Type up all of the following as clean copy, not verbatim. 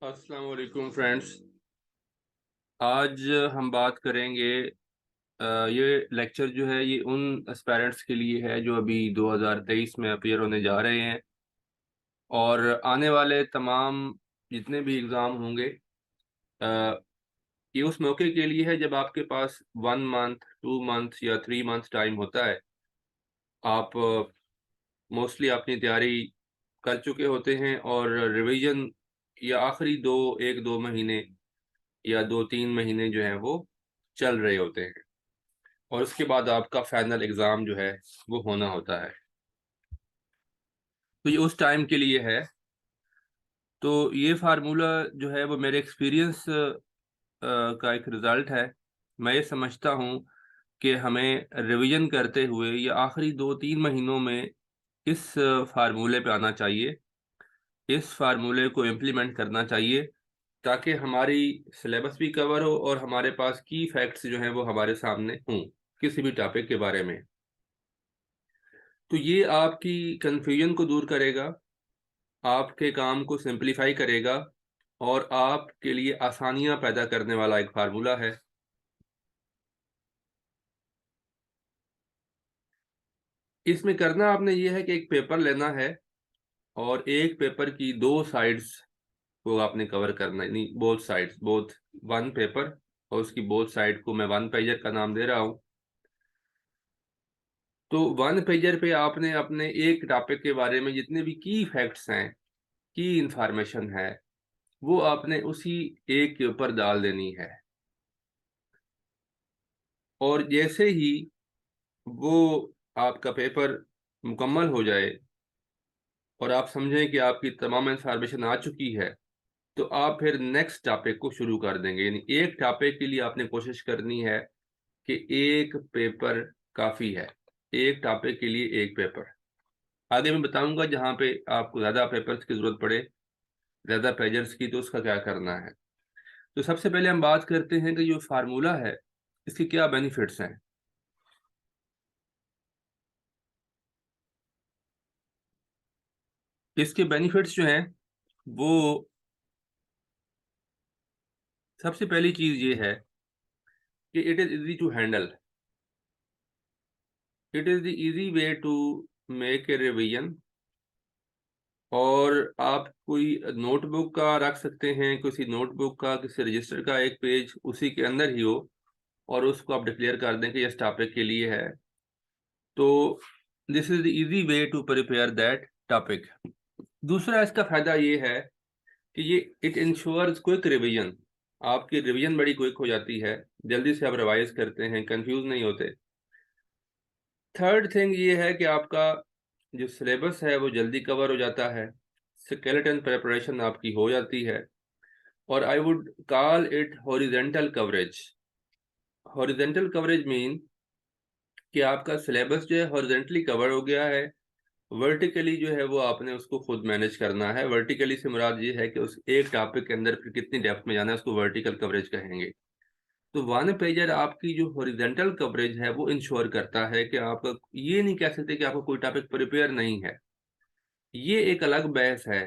अस्सलाम वालेकुम फ्रेंड्स। आज हम बात करेंगे। ये लेक्चर जो है ये उन एस्पायरेंट्स के लिए है जो अभी 2023 में अपीयर होने जा रहे हैं और आने वाले तमाम जितने भी एग्ज़ाम होंगे, अ, ये उस मौके के लिए है जब आपके पास 1 मंथ 2 मंथ या 3 मंथ टाइम होता है। आप मोस्टली अपनी तैयारी कर चुके होते हैं और रिवीजन या आखिरी 1-2 महीने या 2-3 महीने जो हैं वो चल रहे होते हैं और उसके बाद आपका फाइनल एग्ज़ाम जो है वो होना होता है। तो ये उस टाइम के लिए है। तो ये फ़ार्मूला जो है वो मेरे एक्सपीरियंस का एक रिज़ल्ट है। मैं ये समझता हूँ कि हमें रिवीजन करते हुए या आखिरी 2-3 महीनों में इस फ़ार्मूले पे आना चाहिए। इस फ़ार्मूले को इम्प्लीमेंट करना चाहिए ताकि हमारी सिलेबस भी कवर हो और हमारे पास की फैक्ट्स जो हैं वो हमारे सामने हों, किसी भी टॉपिक के बारे में। तो ये आपकी कन्फ्यूजन को दूर करेगा, आपके काम को सिंप्लीफाई करेगा और आपके लिए आसानियाँ पैदा करने वाला एक फ़ार्मूला है। इसमें करना आपने ये है कि एक पेपर लेना है और एक पेपर की 2 साइड्स को आपने कवर करना है, यानी बोथ साइड्स, बोथ 1 पेपर और उसकी बोथ साइड को मैं 1 पेजर का नाम दे रहा हूँ। तो 1 पेजर पे आपने अपने एक टॉपिक के बारे में जितने भी की फैक्ट्स हैं, की इन्फॉर्मेशन है, वो आपने उसी एक के ऊपर डाल देनी है। और जैसे ही वो आपका पेपर मुकम्मल हो जाए और आप समझें कि आपकी तमाम इन्फॉर्मेशन आ चुकी है, तो आप फिर नेक्स्ट टॉपिक को शुरू कर देंगे। यानी एक टॉपिक के लिए आपने कोशिश करनी है कि एक पेपर काफ़ी है। एक टॉपिक के लिए एक पेपर। आगे मैं बताऊँगा जहाँ पे आपको ज़्यादा पेपर्स की ज़रूरत पड़े, ज़्यादा पेजेस की, तो उसका क्या करना है। तो सबसे पहले हम बात करते हैं कि जो फ़ार्मूला है, इसके क्या बेनिफिट्स हैं। इसके बेनिफिट्स जो हैं, वो सबसे पहली चीज़ ये है कि it is easy to handle. It is the easy way to make a revision. और आप कोई नोटबुक का रख सकते हैं, किसी नोटबुक का, किसी रजिस्टर का एक पेज उसी के अंदर ही हो और उसको आप डिक्लेयर कर दें कि इस टॉपिक के लिए है। तो this is the easy way to prepare that topic. दूसरा इसका फ़ायदा ये है कि ये इट इंश्योर्स क्विक रिवीजन। आपकी रिवीजन बड़ी क्विक हो जाती है, जल्दी से आप रिवाइज़ करते हैं, कन्फ्यूज़ नहीं होते। थर्ड थिंग ये है कि आपका जो सिलेबस है वो जल्दी कवर हो जाता है, स्केलेटन प्रिपरेशन आपकी हो जाती है और I would call it horizontal coverage. Horizontal coverage mean कि आपका सिलेबस जो है हॉरिज़ॉन्टली कवर हो गया है, वर्टिकली जो है वो आपने उसको खुद मैनेज करना है। वर्टिकली से मुराद ये है कि उस एक टॉपिक के अंदर फिर कितनी डेप्थ में जाना है, उसको वर्टिकल कवरेज कहेंगे। तो वन पेजर आपकी जो हॉरिजॉन्टल कवरेज है वो इंश्योर करता है कि आपका, ये नहीं कह सकते कि आपका कोई टॉपिक प्रिपेयर नहीं है। ये एक अलग बहस है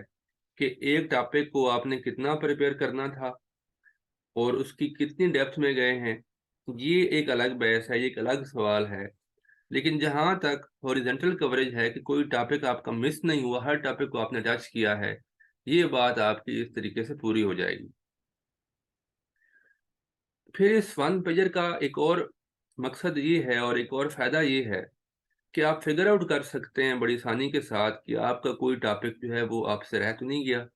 कि एक टॉपिक को आपने कितना प्रिपेयर करना था और उसकी कितनी डेप्थ में गए हैं। ये एक अलग बहस है, ये एक अलग सवाल है। लेकिन जहाँ तक हॉरिजॉन्टल कवरेज है कि कोई टॉपिक आपका मिस नहीं हुआ, हर टॉपिक को आपने टच किया है, ये बात आपकी इस तरीके से पूरी हो जाएगी। फिर इस वन पेजर का एक और मकसद ये है और एक और फ़ायदा ये है कि आप फिगर आउट कर सकते हैं बड़ी आसानी के साथ कि आपका कोई टॉपिक जो है वो आपसे रह तो नहीं गया।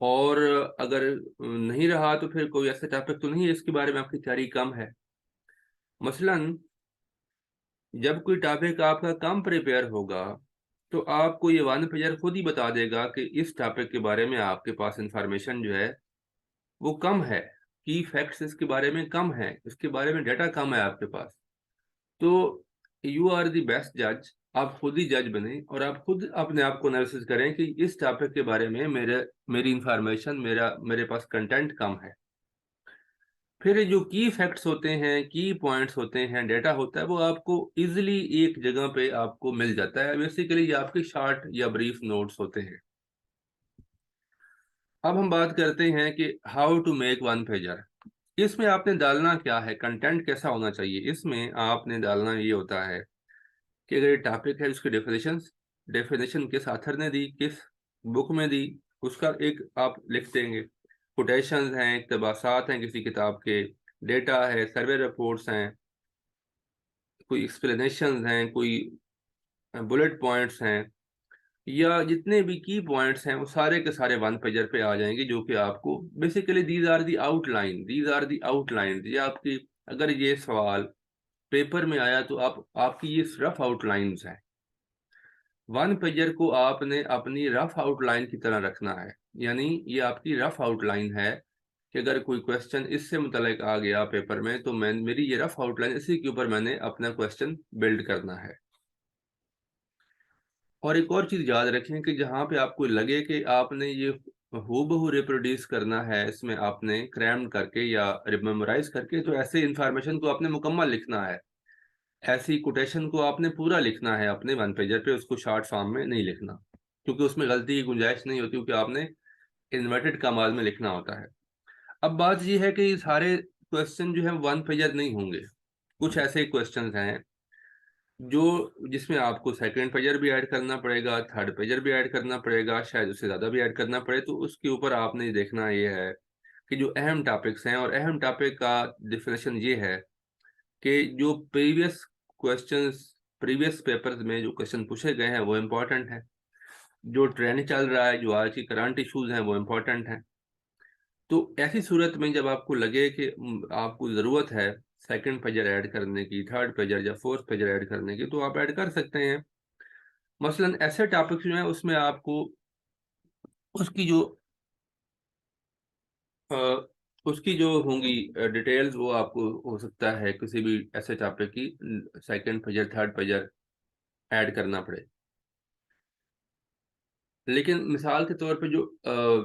और अगर नहीं रहा तो फिर कोई ऐसा टॉपिक तो नहीं है जिसके बारे में आपकी तैयारी कम है। मसलन जब कोई टॉपिक आपका कम प्रिपेयर होगा, तो आपको ये वन पेजर खुद ही बता देगा कि इस टॉपिक के बारे में आपके पास इन्फॉर्मेशन जो है वो कम है, की फैक्ट्स इसके बारे में कम है, इसके बारे में डाटा कम है आपके पास। तो यू आर द बेस्ट जज। आप खुद ही जज बने और आप खुद अपने आप को एनालिसिस करें कि इस टॉपिक के बारे में मेरी इंफॉर्मेशन, मेरे पास कंटेंट कम है। फिर जो की फैक्ट्स होते हैं, की पॉइंट्स होते हैं, डेटा होता है, वो आपको इजीली एक जगह पे आपको मिल जाता है। बेसिकली ये आपके शॉर्ट या ब्रीफ नोट्स होते हैं। अब हम बात करते हैं कि how to make one pager. इसमें आपने डालना क्या है, कंटेंट कैसा होना चाहिए। इसमें आपने डालना ये होता है कि अगर ये टॉपिक है, उसकी डेफिनेशन किस ऑथर ने दी, किस बुक में दी, उसका एक आप लिख देंगे। कोटेशंस हैं, इक़्तिबासात हैं किसी किताब के, डेटा है, सर्वे रिपोर्ट्स हैं, कोई एक्सप्लेनेशन हैं, कोई बुलेट पॉइंट्स हैं, या जितने भी की पॉइंट्स हैं वो सारे के सारे वन पेजर पे आ जाएंगे, जो कि आपको basically these are the outline. ये आपकी, अगर ये सवाल पेपर में आया तो आपकी ये रफ आउटलाइंस हैं। वन पेजर को आपने अपनी रफ आउटलाइन की तरह रखना है, यानी ये आपकी रफ आउटलाइन है कि अगर कोई क्वेश्चन इससे मुतल्लिक आ गया पेपर में तो मेरी ये रफ आउटलाइन, इसी के ऊपर मैंने अपना क्वेश्चन बिल्ड करना है। और एक और चीज़ याद रखें कि जहाँ पे आपको लगे कि आपने ये हूबहू रिप्रोड्यूस करना है, इसमें आपने क्रैम करके या मेमोराइज करके, तो ऐसे इंफॉर्मेशन को आपने मुकम्मल लिखना है। ऐसी कोटेशन को आपने पूरा लिखना है अपने वन पेजर पे, उसको शॉर्ट फॉर्म में नहीं लिखना, क्योंकि उसमें गलती की गुंजाइश नहीं होती, क्योंकि आपने इन्वर्टेड कमाल में लिखना होता है। अब बात ये है कि ये सारे क्वेश्चन जो है वन पेजर नहीं होंगे। कुछ ऐसे क्वेश्चन हैं जो जिसमें आपको सेकंड पेजर भी ऐड करना पड़ेगा, थर्ड पेजर भी ऐड करना पड़ेगा, शायद उससे ज़्यादा भी ऐड करना पड़े। तो उसके ऊपर आपने देखना ये है कि जो अहम टॉपिक्स हैं, और अहम टॉपिक का डिफिनेशन ये है कि जो प्रीवियस पेपर्स में जो क्वेश्चन पूछे गए हैं वो इम्पोर्टेंट है, जो ट्रेंड चल रहा है, जो आज की करंट इश्यूज हैं वो इम्पोर्टेंट हैं। तो ऐसी सूरत में जब आपको लगे कि आपको ज़रूरत है सेकंड पेजर ऐड करने की, थर्ड पेजर या फोर्थ पेजर ऐड करने की, तो आप ऐड कर सकते हैं। मसलन ऐसे टॉपिक्स जो हैं उसमें आपको उसकी जो अ, उसकी जो होंगी डिटेल्स, वो आपको हो सकता है किसी भी ऐसे टॉपिक की second pager third pager add करना पड़े। लेकिन मिसाल के तौर पे जो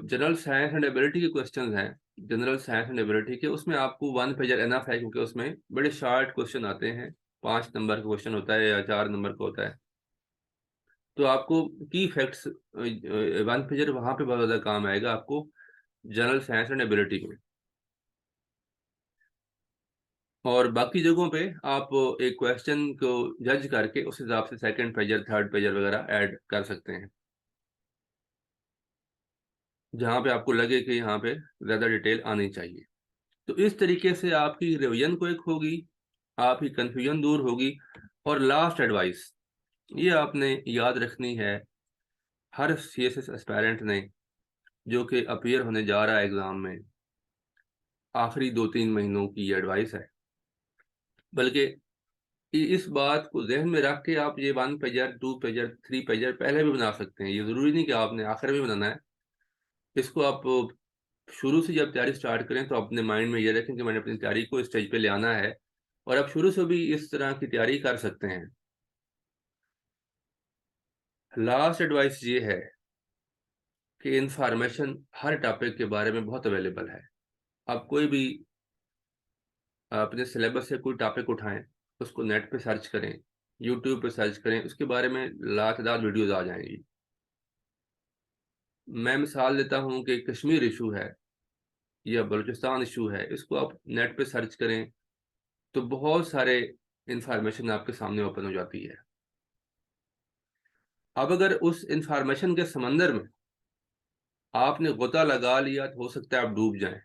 जनरल साइंस एंड एबिलिटी के क्वेश्चंस हैं, जनरल साइंस एंड एबिलिटी के, उसमें आपको वन पेजर एनफ है, क्योंकि उसमें बड़े शार्ट क्वेश्चन आते हैं। 5 नंबर का क्वेश्चन होता है या 4 नंबर का होता है। तो आपको की फैक्ट्स वन पेजर वहां पे बहुत ज़्यादा काम आएगा आपको, जनरल साइंस एंड एबिलिटी में। और बाकी जगहों पे आप एक क्वेश्चन को जज करके उस हिसाब से सेकंड पेजर थर्ड पेजर वगैरह ऐड कर सकते हैं, जहाँ पे आपको लगे कि यहाँ पे ज़्यादा डिटेल आनी चाहिए। तो इस तरीके से आपकी रिवीजन को एक होगी, आपकी कंफ्यूजन दूर होगी। और लास्ट एडवाइस ये आपने याद रखनी है हर सीएसएस एस्पायरेंट ने, जो कि अपीयर होने जा रहा है एग्ज़ाम में, आखिरी 2-3 महीनों की ये एडवाइस है। बल्कि इस बात को जहन में रख के आप ये one pager, two pager, three pager पहले भी बना सकते हैं। ये ज़रूरी नहीं कि आपने आखिर में बनाना है। इसको आप शुरू से जब तैयारी स्टार्ट करें तो अपने माइंड में ये रखें कि मैंने अपनी तैयारी को स्टेज पे ले आना है, और आप शुरू से भी इस तरह की तैयारी कर सकते हैं। लास्ट एडवाइस ये है कि इंफॉर्मेशन हर टॉपिक के बारे में बहुत अवेलेबल है। आप कोई भी अपने सिलेबस से कोई टॉपिक उठाएं, उसको नेट पे सर्च करें, यूट्यूब पे सर्च करें, उसके बारे में लातादार वीडियोज़ आ जाएंगी। मैं मिसाल देता हूँ कि कश्मीर इशू है या बलूचिस्तान इशू है, इसको आप नेट पे सर्च करें तो बहुत सारे इंफॉर्मेशन आपके सामने ओपन हो जाती है। अब अगर उस इंफॉर्मेशन के समंदर में आपने गोता लगा लिया तो हो सकता है आप डूब जाएं।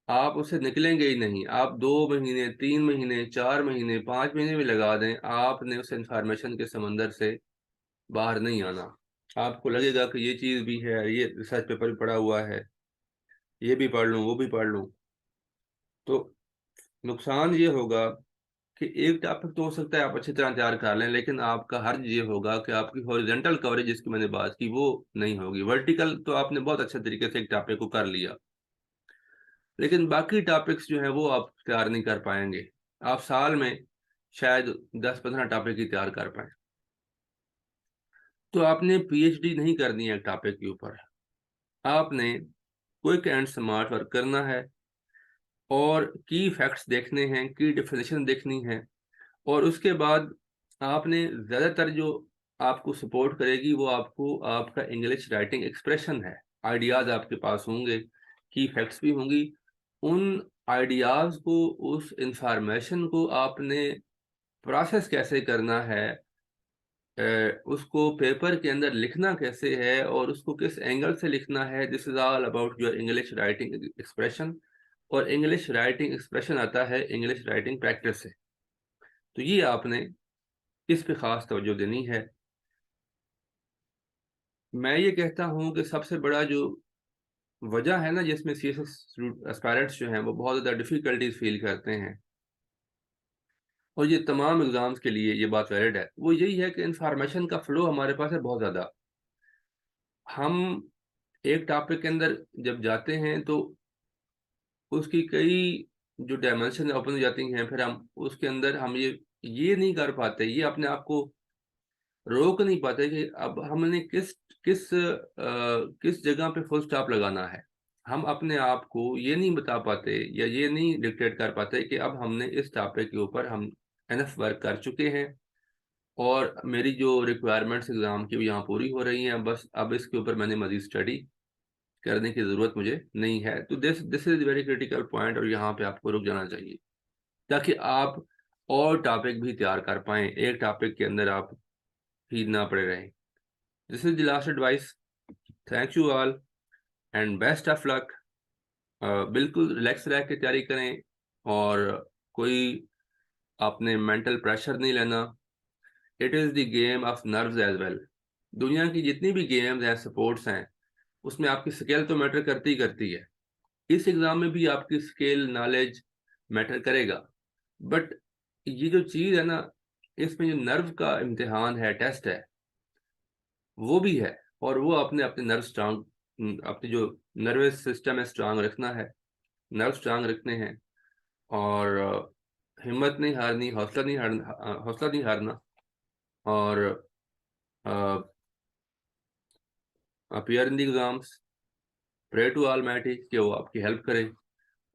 आप उससे निकलेंगे ही नहीं। आप 2 महीने, 3 महीने, 4 महीने, 5 महीने भी लगा दें, आपने उस इंफॉर्मेशन के समंदर से बाहर नहीं आना। आपको लगेगा कि ये चीज़ भी है, ये रिसर्च पेपर भी पड़ा हुआ है, ये भी पढ़ लूँ, वो भी पढ़ लूँ। तो नुकसान ये होगा कि एक टॉपिक तो हो सकता है आप अच्छी तरह तैयार कर लें, लेकिन आपका हर्ज ये होगा कि आपकी हॉरिजॉन्टल कवरेज जिसकी मैंने बात की वो नहीं होगी। वर्टिकल तो आपने बहुत अच्छे तरीके से एक टॉपिक को कर लिया, लेकिन बाकी टॉपिक्स जो हैं वो आप तैयार नहीं कर पाएंगे। आप साल में शायद 10-15 टॉपिक ही तैयार कर पाए। तो आपने पीएचडी नहीं करनी है एक टॉपिक के ऊपर, आपने क्विक एंड स्मार्ट वर्क करना है, और की फैक्ट्स देखने हैं, की डेफिनेशन देखनी है। और उसके बाद आपने ज़्यादातर जो आपको सपोर्ट करेगी वो आपको आपका इंग्लिश राइटिंग एक्सप्रेशन है। आइडियाज़ आपके पास होंगे, की फैक्ट्स भी होंगी। उन आइडियाज़ को, उस इंफॉर्मेशन को आपने प्रोसेस कैसे करना है, उसको पेपर के अंदर लिखना कैसे है और उसको किस एंगल से लिखना है, this is all about your English writing expression. और इंग्लिश राइटिंग एक्सप्रेशन आता है इंग्लिश राइटिंग प्रैक्टिस से। तो ये आपने इस पे ख़ास तवज्जो देनी है। मैं ये कहता हूँ कि सबसे बड़ा जो वजह है ना जिसमें सीएसएस एस्पायरेंट्स जो हैं वो बहुत ज़्यादा डिफ़िकल्टीज फील करते हैं, और ये तमाम एग्ज़ाम्स के लिए ये बात वैलिड है, वो यही है कि इंफॉर्मेशन का फ़्लो हमारे पास है बहुत ज़्यादा। हम एक टॉपिक के अंदर जब जाते हैं तो उसकी कई जो डायमेंशन ओपन हो जाती हैं, फिर हम उसके अंदर हम ये नहीं कर पाते, ये अपने आप को रोक नहीं पाते कि अब हमने किस जगह पे फुल स्टॉप लगाना है। हम अपने आप को ये नहीं बता पाते या ये नहीं डिक्टेट कर पाते कि अब हमने इस टॉपिक के ऊपर हम एनफ वर्क कर चुके हैं और मेरी जो रिक्वायरमेंट्स एग्ज़ाम की वो यहाँ पूरी हो रही हैं, बस अब इसके ऊपर मैंने मज़ीद स्टडी करने की ज़रूरत मुझे नहीं है। तो this this is very critical point, और यहाँ पे आपको रुक जाना चाहिए ताकि आप और टॉपिक भी तैयार कर पाएँ, एक टॉपिक के अंदर आप ही ना पड़े रहें। This is the last advice. Thank you all and best of luck. बिल्कुल रिलैक्स रह के तैयारी करें और कोई आपने मेंटल प्रेशर नहीं लेना। It is the game of nerves as well. दुनिया की जितनी भी गेम्स हैं, स्पोर्ट्स हैं, उसमें आपकी स्किल तो मैटर करती ही करती है। इस एग्ज़ाम में भी आपकी स्किल, नॉलेज मैटर करेगा। बट ये जो चीज़ है ना, इसमें जो नर्व का इम्तिहान है, टेस्ट है, वो भी है। और वो आपने अपने नर्व स्ट्रांग, अपनी जो नर्वस सिस्टम है स्ट्रांग रखना है, नर्व स्ट्रांग रखने हैं, और हिम्मत नहीं हारनी, हौसला नहीं हारना, और appear in the exams, pray to almighty कि वो आपकी हेल्प करे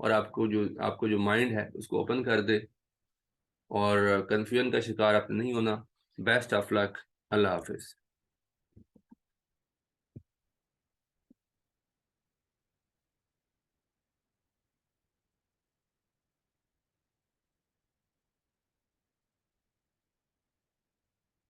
और आपको जो माइंड है उसको ओपन कर दे, और कन्फ्यूजन का शिकार आपने नहीं होना। Best of luck. अल्लाह हाफिज़।